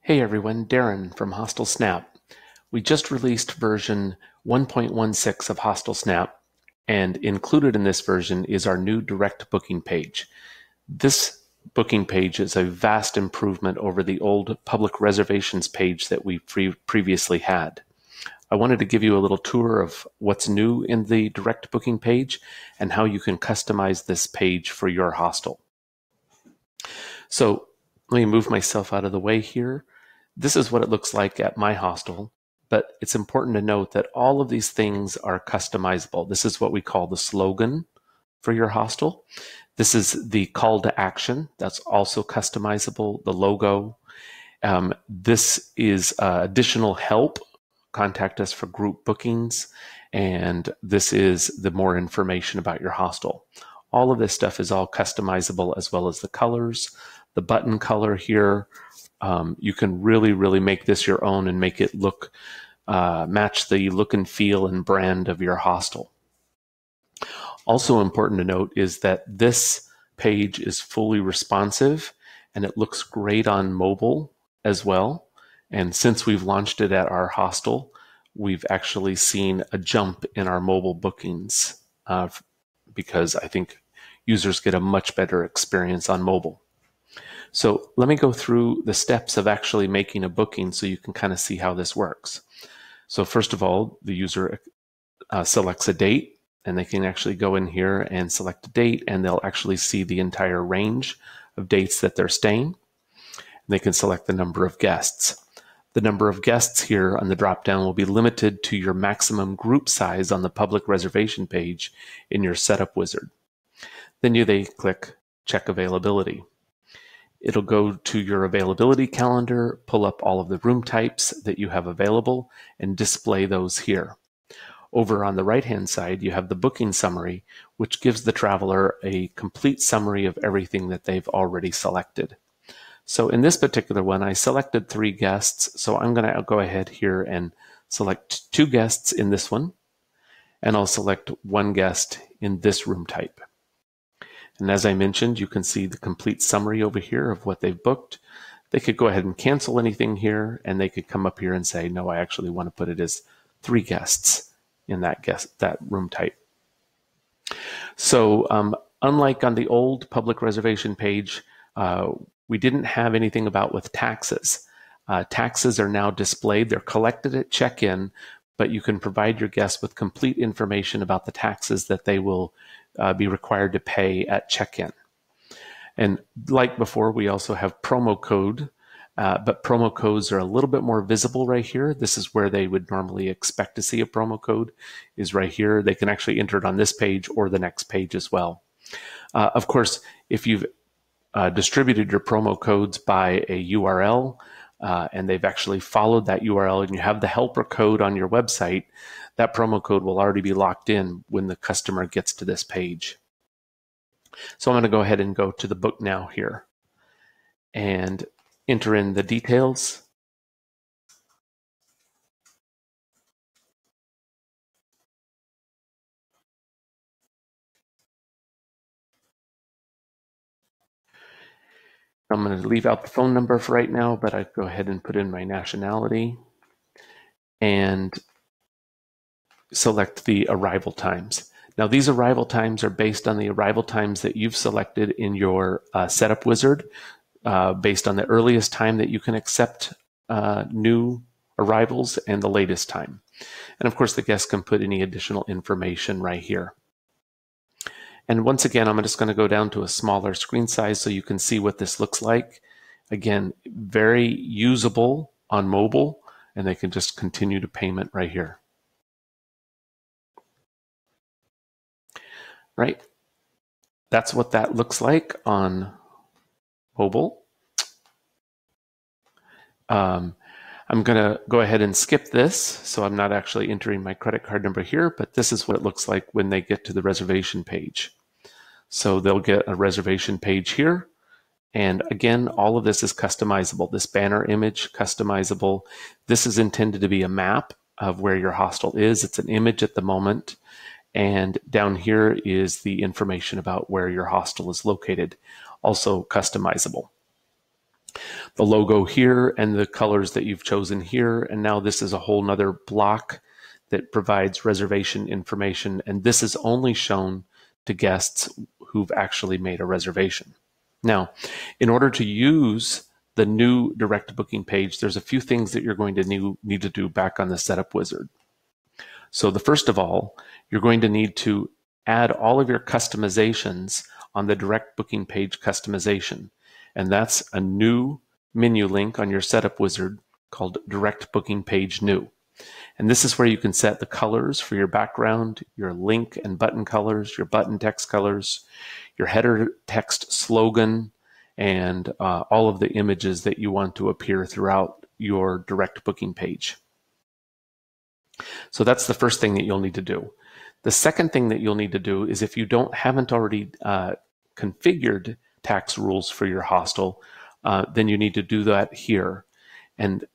Hey everyone, Darren from HostelSnap. We just released version 1.16 of HostelSnap, and included in this version is our new direct booking page. This booking page is a vast improvement over the old public reservations page that we previously had. I wanted to give you a little tour of what's new in the direct booking page and how you can customize this page for your hostel. So let me move myself out of the way here. This is what it looks like at my hostel, but it's important to note that all of these things are customizable. This is what we call the slogan for your hostel. This is the call to action. That's also customizable, the logo. This is additional help. Contact us for group bookings. And this is the more information about your hostel. All of this stuff is all customizable, as well as the colors, the button color here. You can really make this your own and make it look, match the look and feel and brand of your hostel. Also important to note is that this page is fully responsive and it looks great on mobile as well. And since we've launched it at our hostel, we've actually seen a jump in our mobile bookings because I think users get a much better experience on mobile. So let me go through the steps of actually making a booking so you can kind of see how this works. So first of all, the user selects a date, and they can actually go in here and select a date, and they'll actually see the entire range of dates that they're staying. They can select the number of guests. The number of guests here on the drop-down will be limited to your maximum group size on the public reservation page in your setup wizard. Then they click Check Availability. It'll go to your availability calendar, pull up all of the room types that you have available, and display those here. Over on the right-hand side, you have the booking summary, which gives the traveler a complete summary of everything that they've already selected. So in this particular one, I selected 3 guests, so I'm going to go ahead here and select 2 guests in this one, and I'll select 1 guest in this room type. And as I mentioned, you can see the complete summary over here of what they've booked. They could go ahead and cancel anything here, and they could come up here and say, no, I actually want to put it as 3 guests in that room type. So unlike on the old public reservation page, we didn't have anything about with taxes. Taxes are now displayed. They're collected at check-in, but you can provide your guests with complete information about the taxes that they will be required to pay at check-in. And like before, we also have promo code, but promo codes are a little bit more visible right here. This is where they would normally expect to see a promo code, is right here. They can actually enter it on this page or the next page as well. Of course, if you've distributed your promo codes by a URL, and they've actually followed that URL, and you have the helper code on your website, that promo code will already be locked in when the customer gets to this page. So I'm going to go ahead and go to the Book Now here and enter in the details. I'm going to leave out the phone number for right now, but I go ahead and put in my nationality and select the arrival times. Now, these arrival times are based on the arrival times that you've selected in your setup wizard, based on the earliest time that you can accept new arrivals and the latest time. And of course, the guest can put any additional information right here. And once again, I'm just going to go down to a smaller screen size so you can see what this looks like. Again, very usable on mobile, and they can just continue to payment right here. Right? That's what that looks like on mobile. I'm going to go ahead and skip this, so I'm not actually entering my credit card number here, but this is what it looks like when they get to the reservation page. So they'll get a reservation page here. And again, all of this is customizable. This banner image, customizable. This is intended to be a map of where your hostel is. It's an image at the moment. And down here is the information about where your hostel is located, also customizable. the logo here and the colors that you've chosen here. And now this is a whole nother block that provides reservation information. And this is only shown to guests who've actually made a reservation. Now, in order to use the new direct booking page, there's a few things that you're going to need to do back on the setup wizard. So the first of all, you're going to need to add all of your customizations on the direct booking page customization. And that's a new menu link on your setup wizard called direct booking page new. And this is where you can set the colors for your background, your link and button colors, your button text colors, your header text slogan, and all of the images that you want to appear throughout your direct booking page. So that's the first thing that you'll need to do. The second thing that you'll need to do is, if you haven't already configured tax rules for your hostel, then you need to do that here. And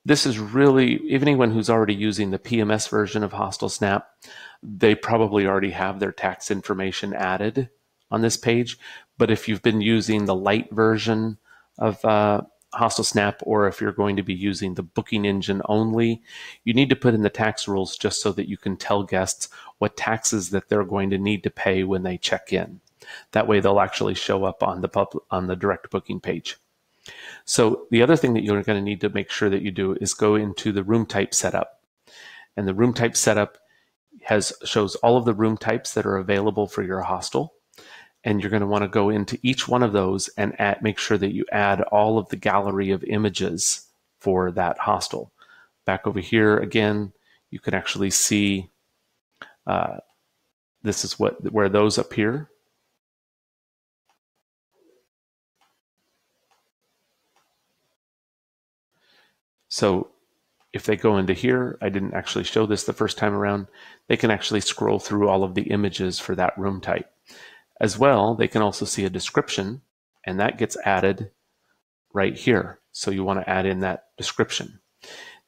this is really, even anyone who's already using the PMS version of HostelSnap, they probably already have their tax information added on this page. But if you've been using the light version of HostelSnap, or if you're going to be using the booking engine only, you need to put in the tax rules just so that you can tell guests what taxes that they're going to need to pay when they check in. That way they'll actually show up on the direct booking page. So the other thing that you're going to need to make sure that you do is go into the room type setup. And the room type setup shows all of the room types that are available for your hostel. And you're going to want to go into each one of those and make sure that you add all of the gallery of images for that hostel. Back over here again, you can actually see this is where those appear. So if they go into here, I didn't actually show this the first time around, they can actually scroll through all of the images for that room type. As well, they can also see a description, and that gets added right here. So you want to add in that description.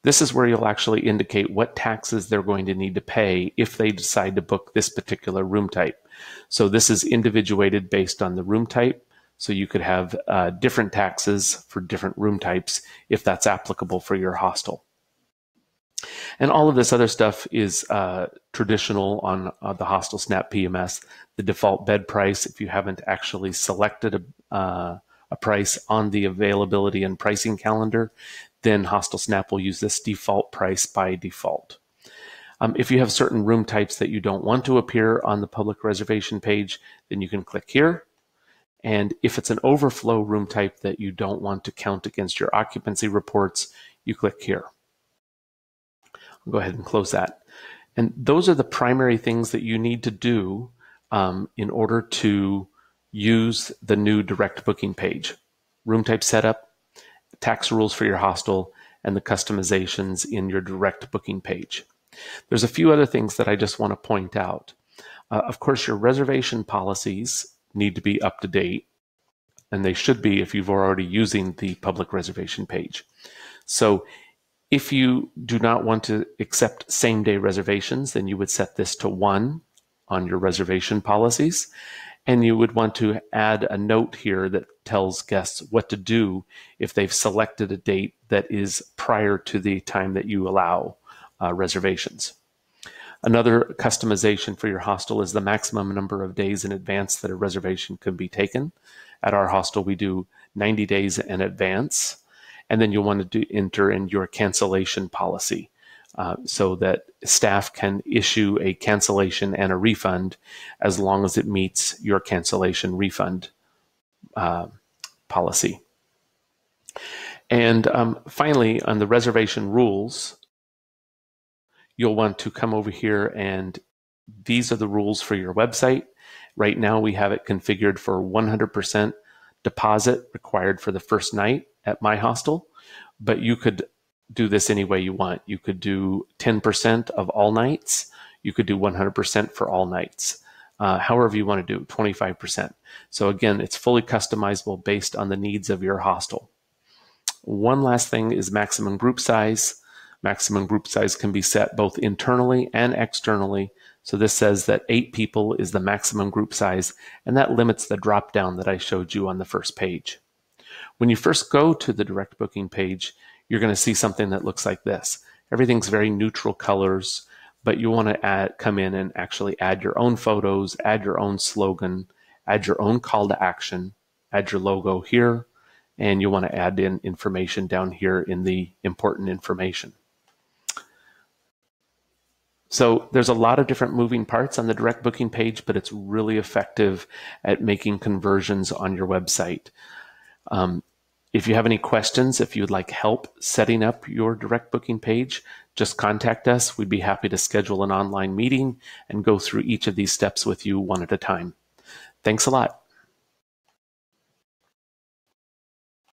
This is where you'll actually indicate what taxes they're going to need to pay if they decide to book this particular room type. So this is individuated based on the room type. So you could have different taxes for different room types if that's applicable for your hostel. And all of this other stuff is traditional on the HostelSnap PMS. The default bed price, if you haven't actually selected a price on the availability and pricing calendar, then HostelSnap will use this default price by default. If you have certain room types that you don't want to appear on the public reservation page, then you can click here. And if it's an overflow room type that you don't want to count against your occupancy reports, you click here. I'll go ahead and close that. And those are the primary things that you need to do in order to use the new direct booking page. Room type setup, tax rules for your hostel, and the customizations in your direct booking page. There's a few other things that I just want to point out. Of course, your reservation policies need to be up to date, and they should be if you've already using the public reservation page. So if you do not want to accept same-day reservations, then you would set this to 1 on your reservation policies, and you would want to add a note here that tells guests what to do if they've selected a date that is prior to the time that you allow reservations. Another customization for your hostel is the maximum number of days in advance that a reservation can be taken. At our hostel, we do 90 days in advance, and then you'll want to enter in your cancellation policy so that staff can issue a cancellation and a refund as long as it meets your cancellation refund policy. And finally, on the reservation rules, you'll want to come over here, and these are the rules for your website. Right now we have it configured for 100% deposit required for the first night at my hostel, but you could do this any way you want. You could do 10% of all nights. You could do 100% for all nights. However you want to do, 25%. So again, it's fully customizable based on the needs of your hostel. One last thing is maximum group size. Maximum group size can be set both internally and externally. So this says that 8 people is the maximum group size, and that limits the drop down that I showed you on the first page. When you first go to the direct booking page, you're going to see something that looks like this. Everything's very neutral colors, but you want to come in and actually add your own photos, add your own slogan, add your own call to action, add your logo here, and you want to add in information down here in the important information. So there's a lot of different moving parts on the direct booking page, but it's really effective at making conversions on your website. If you have any questions, if you'd like help setting up your direct booking page, just contact us. We'd be happy to schedule an online meeting and go through each of these steps with you one at a time. Thanks a lot.